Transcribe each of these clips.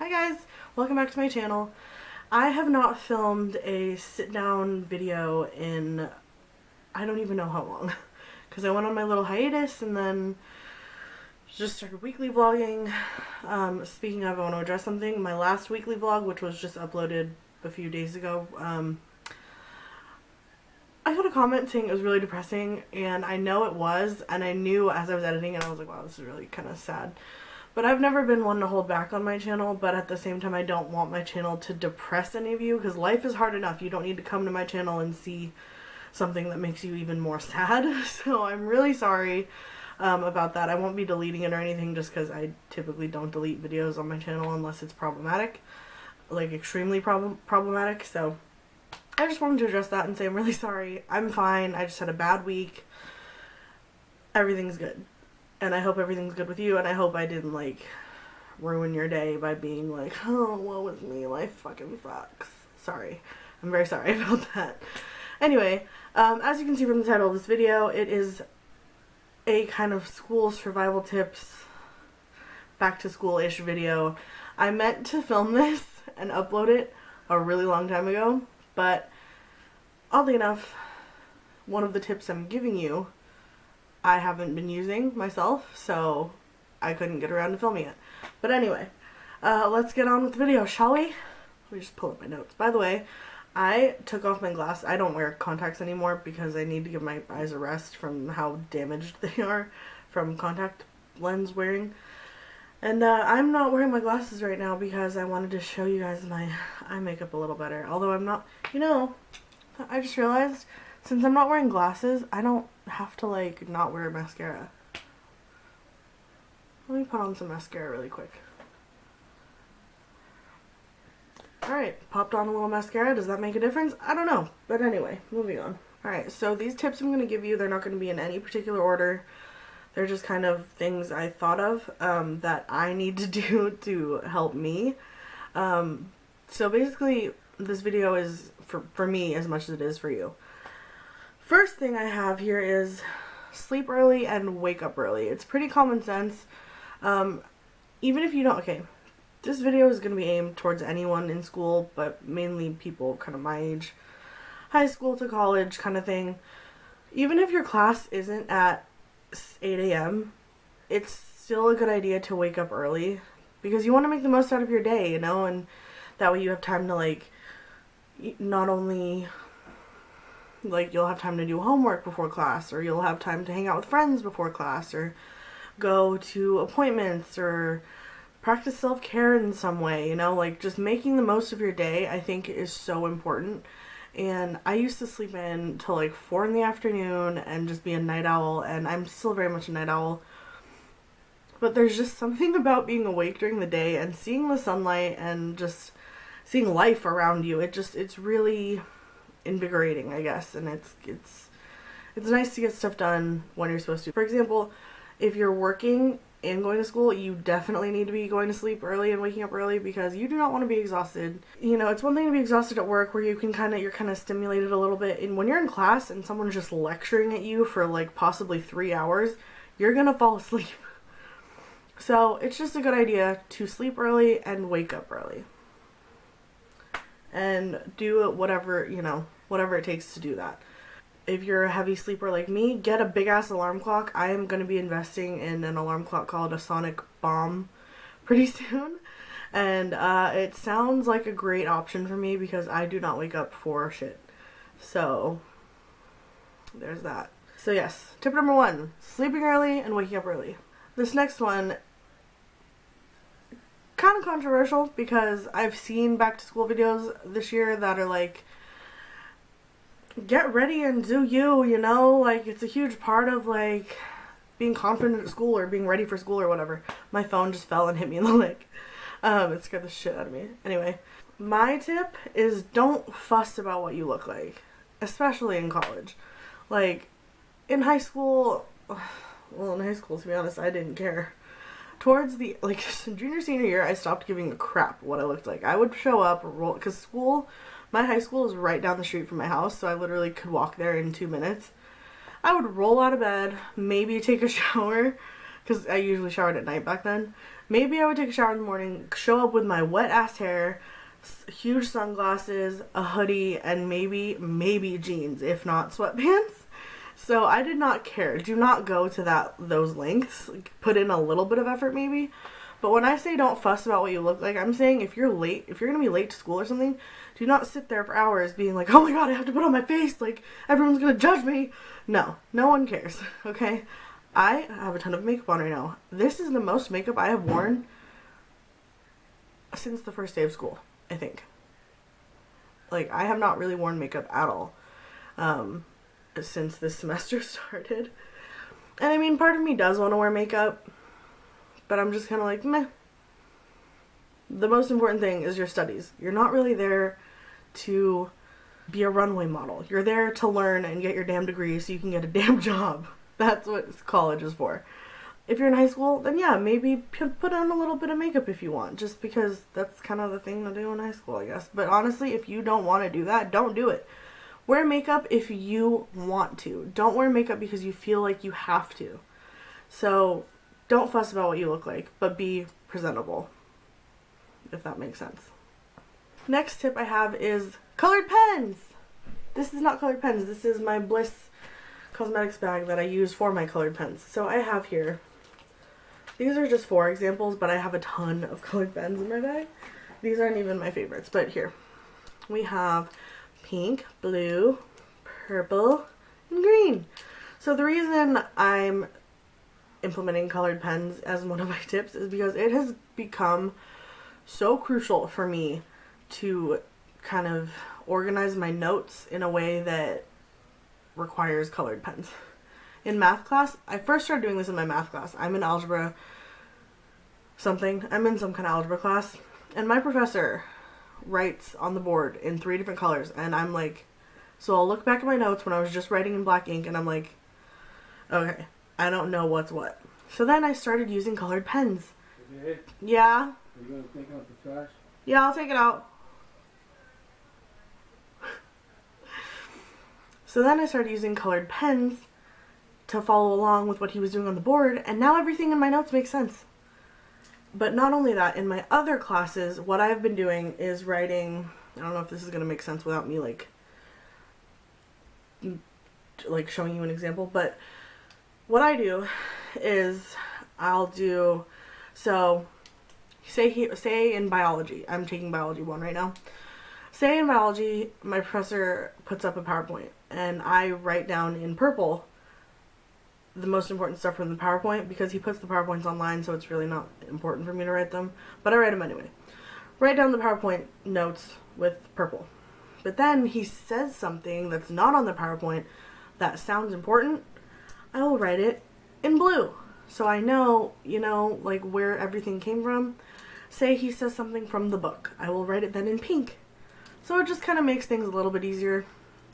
Hi guys, welcome back to my channel. I have not filmed a sit down video in I don't even know how long because I went on my little hiatus and then just started weekly vlogging. Speaking of, I want to address something. My last weekly vlog, which was just uploaded a few days ago, I got a comment saying it was really depressing, and I know it was, and I knew as I was editing it, I was like, wow, this is really kind of sad. But I've never been one to hold back on my channel, but at the same time I don't want my channel to depress any of you, because life is hard enough. You don't need to come to my channel and see something that makes you even more sad. So I'm really sorry about that. I won't be deleting it or anything just because I typically don't delete videos on my channel unless it's problematic, like extremely problematic. So I just wanted to address that and say I'm really sorry. I'm fine. I just had a bad week. Everything's good. And I hope everything's good with you, and I hope I didn't, like, ruin your day by being like, oh, woe is me, life fucking sucks. Sorry. I'm very sorry about that. Anyway, as you can see from the title of this video, it is a kind of school survival tips, back to school-ish video. I meant to film this and upload it a really long time ago, but oddly enough, one of the tips I'm giving you I haven't been using myself, so I couldn't get around to filming it. But anyway, let's get on with the video, shall we? Let me just pull up my notes. By the way, I took off my glasses. I don't wear contacts anymore because I need to give my eyes a rest from how damaged they are from contact lens wearing. And I'm not wearing my glasses right now because I wanted to show you guys my eye makeup a little better. Although I'm not, you know, I just realized since I'm not wearing glasses, I don't have to, like, not wear mascara. Let me put on some mascara really quick. Alright, popped on a little mascara. Does that make a difference? I don't know. But anyway, moving on. Alright, so these tips I'm going to give you, they're not going to be in any particular order. They're just kind of things I thought of that I need to do to help me. So basically, this video is for me as much as it is for you. First thing I have here is sleep early and wake up early. It's pretty common sense. Even if you don't, okay, this video is going to be aimed towards anyone in school, but mainly people kind of my age, high school to college kind of thing. Even if your class isn't at 8 a.m., it's still a good idea to wake up early because you want to make the most out of your day, you know, and that way you have time to, like, not only, like, you'll have time to do homework before class, or you'll have time to hang out with friends before class, or go to appointments, or practice self-care in some way, you know, like, just making the most of your day, I think, is so important. And I used to sleep in till, like, 4 in the afternoon and just be a night owl, and I'm still very much a night owl. But there's just something about being awake during the day and seeing the sunlight and just seeing life around you. It's really invigorating, I guess, and it's nice to get stuff done when you're supposed to. For example, if you're working and going to school, you definitely need to be going to sleep early and waking up early because you do not want to be exhausted. You know, it's one thing to be exhausted at work where you're kind of stimulated a little bit, and when you're in class and someone's just lecturing at you for, like, possibly 3 hours, you're gonna fall asleep. So it's just a good idea to sleep early and wake up early. And do whatever, you know, whatever it takes to do that. If you're a heavy sleeper like me, get a big ass alarm clock. I am going to be investing in an alarm clock called a Sonic Bomb pretty soon. And it sounds like a great option for me because I do not wake up for shit. So there's that. So yes, tip number 1, sleeping early and waking up early. This next one, kind of controversial because I've seen back to school videos this year that are like, get ready and do you know, like, it's a huge part of, like, being confident at school or being ready for school or whatever. My phone just fell and hit me in the leg. It scared the shit out of me. Anyway, my tip is don't fuss about what you look like, especially in college. Like, in high school, well, in high school, to be honest, I didn't care. Towards the, like, junior, senior year, I stopped giving a crap what I looked like. I would show up, roll, because school, my high school is right down the street from my house, so I literally could walk there in 2 minutes. I would roll out of bed, maybe take a shower, because I usually showered at night back then, maybe I would take a shower in the morning, show up with my wet ass hair, huge sunglasses, a hoodie, and maybe jeans, if not sweatpants. So I did not care. Do not go to those lengths. Put in a little bit of effort maybe. But when I say don't fuss about what you look like, I'm saying if you're late, if you're going to be late to school or something, do not sit there for hours being like, oh my god, I have to put on my face, like, everyone's going to judge me. No one cares, okay? I have a ton of makeup on right now. This is the most makeup I have worn since the first day of school, I think. Like, I have not really worn makeup at all since this semester started. And I mean, part of me does want to wear makeup, but I'm just kind of like, meh. The most important thing is your studies. You're not really there to be a runway model. You're there to learn and get your damn degree so you can get a damn job. That's what college is for. If you're in high school, then yeah, maybe put on a little bit of makeup if you want, just because that's kind of the thing to do in high school, I guess. But honestly, if you don't want to do that, don't do it. Wear makeup if you want to. Don't wear makeup because you feel like you have to. So don't fuss about what you look like, but be presentable, if that makes sense. Next tip I have is colored pens. This is not colored pens. This is my Bliss Cosmetics bag that I use for my colored pens. So I have here, these are just 4 examples, but I have a ton of colored pens in my bag. These aren't even my favorites, but here. We have pink, blue, purple, and green. So the reason I'm implementing colored pens as one of my tips is because it has become so crucial for me to kind of organize my notes in a way that requires colored pens. In math class, I first started doing this in my math class. I'm in algebra something. I'm in some kind of algebra class, and my professor writes on the board in 3 different colors, and I'm like, so I'll look back at my notes when I was just writing in black ink, and I'm like, okay, I don't know what's what. So then I started using colored pens. Okay. Yeah? Are you going to take out the trash? Yeah, I'll take it out. So then I started using colored pens to follow along with what he was doing on the board, and now everything in my notes makes sense. But not only that, in my other classes, what I've been doing is writing, I don't know if this is going to make sense without me like showing you an example, but what I do is I'll do, so say in biology, I'm taking biology 1 right now. Say in biology, my professor puts up a PowerPoint, and I write down in purple the most important stuff from the PowerPoint, because he puts the PowerPoints online, so it's really not important for me to write them, but I write them anyway. Write down the PowerPoint notes with purple. But then he says something that's not on the PowerPoint that sounds important, I will write it in blue. So I know, like where everything came from. Say he says something from the book, I will write it then in pink. So it just kind of makes things a little bit easier.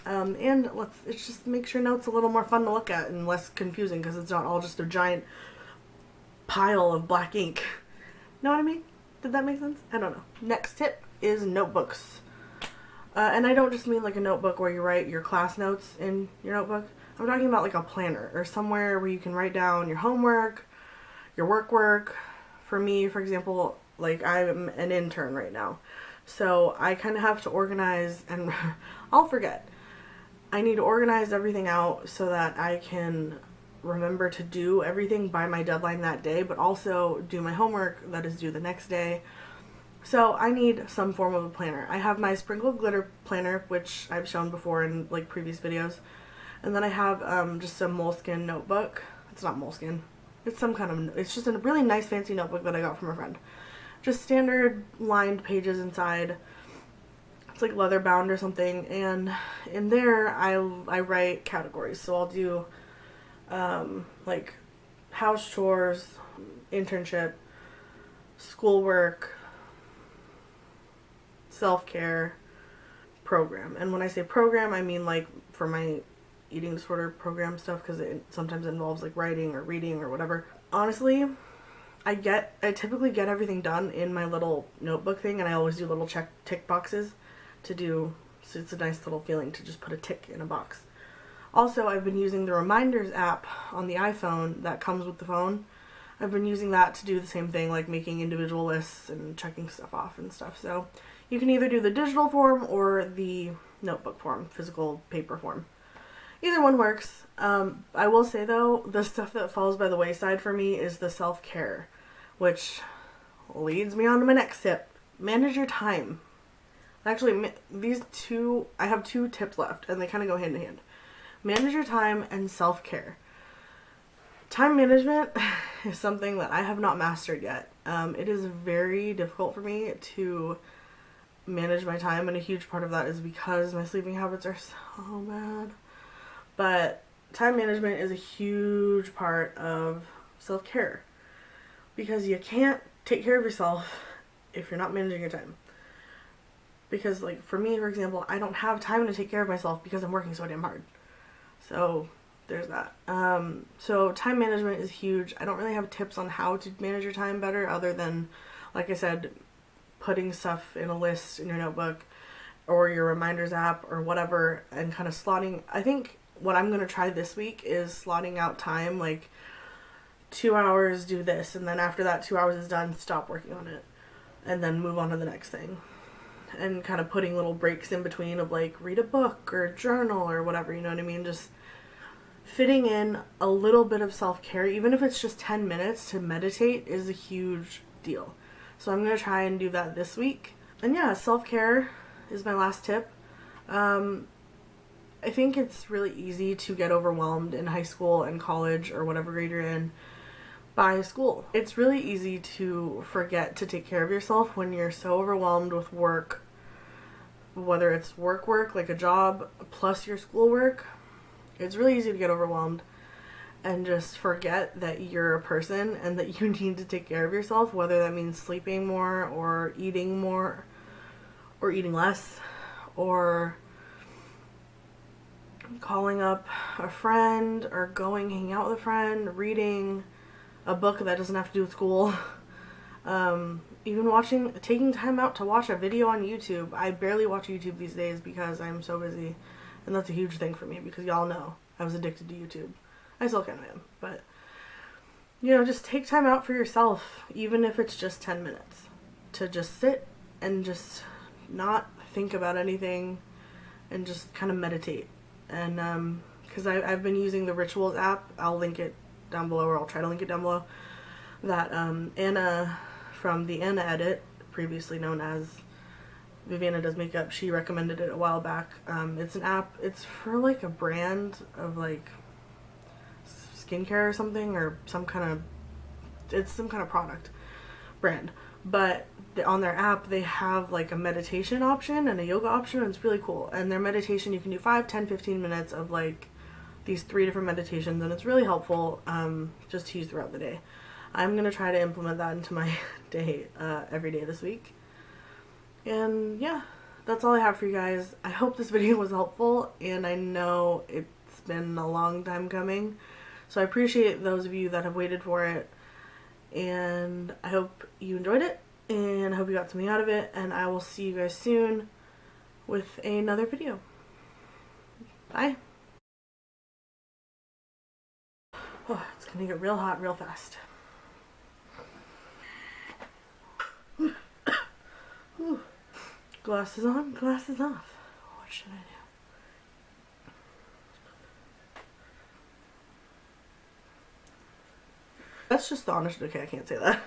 And it just makes your notes a little more fun to look at and less confusing, because it's not all just a giant pile of black ink. Know what I mean? Did that make sense? I don't know. Next tip is notebooks. And I don't just mean like a notebook where you write your class notes in your notebook. I'm talking about like a planner or somewhere where you can write down your homework, your work. For me, for example, like I'm an intern right now. So I kind of have to organize, and I'll forget. I need to organize everything out so that I can remember to do everything by my deadline that day, but also do my homework that is due the next day. So I need some form of a planner. I have my sprinkled glitter planner, which I've shown before in like previous videos. And then I have just a Moleskine notebook. It's not Moleskine. It's some kind of, it's just a really nice fancy notebook that I got from a friend. Just standard lined pages inside. It's like leather bound or something, and in there I write categories. So I'll do like house chores, internship, schoolwork, self-care, program. And when I say program, I mean like for my eating disorder program stuff, because it sometimes involves like writing or reading or whatever. Honestly, I typically get everything done in my little notebook thing, and I always do little tick boxes to do, so it's a nice little feeling to just put a tick in a box. Also, I've been using the Reminders app on the iPhone that comes with the phone. I've been using that to do the same thing, like making individual lists and checking stuff off and stuff. So you can either do the digital form or the notebook form, physical paper form. Either one works. I will say though, the stuff that falls by the wayside for me is the self-care, which leads me on to my next tip. Manage your time. Actually, I have 2 tips left, and they kind of go hand in hand. Manage your time and self-care. Time management is something that I have not mastered yet. It is very difficult for me to manage my time, and a huge part of that is because my sleeping habits are so bad. But time management is a huge part of self-care, because you can't take care of yourself if you're not managing your time. Because, like, for me, for example, I don't have time to take care of myself because I'm working so damn hard. So there's that. So time management is huge. I don't really have tips on how to manage your time better, other than, like I said, putting stuff in a list in your notebook or your reminders app or whatever, and kind of slotting. I think what I'm going to try this week is slotting out time, like 2 hours do this, and then after that 2 hours is done, stop working on it, and then move on to the next thing. And kind of putting little breaks in between of, like, read a book or journal or whatever, you know what I mean? Just fitting in a little bit of self-care, even if it's just 10 minutes to meditate, is a huge deal. So I'm going to try and do that this week. And yeah, self-care is my last tip. I think it's really easy to get overwhelmed in high school and college or whatever grade you're in by school. It's really easy to forget to take care of yourself when you're so overwhelmed with work, whether it's work like a job plus your schoolwork. It's really easy to get overwhelmed and just forget that you're a person and that you need to take care of yourself, whether that means sleeping more or eating less, or calling up a friend or going hang out with a friend, reading a book that doesn't have to do with school. Even taking time out to watch a video on YouTube. I barely watch YouTube these days because I'm so busy. And that's a huge thing for me, because y'all know I was addicted to YouTube. I still kind of am. But, just take time out for yourself, even if it's just 10 minutes. To just sit and just not think about anything and just kind of meditate. And, because I've been using the Rituals app. I'll link it down below, or I'll try to link it down below, that Anna from the Anna Edit, previously known as Viviana Does Makeup, she recommended it a while back. It's an app, it's for like a brand of like skincare or something, or it's some kind of product brand, but on their app they have like a meditation option and a yoga option, and it's really cool. And their meditation, you can do 5, 10, 15 minutes of like these 3 different meditations, and it's really helpful just to use throughout the day. I'm going to try to implement that into my day every day this week. And yeah, that's all I have for you guys. I hope this video was helpful, and I know it's been a long time coming, so I appreciate those of you that have waited for it, and I hope you enjoyed it, and I hope you got something out of it, and I will see you guys soon with another video. Bye! Oh, it's gonna get real hot real fast. Glasses on, glasses off. What should I do? That's just the honest. Okay, I can't say that.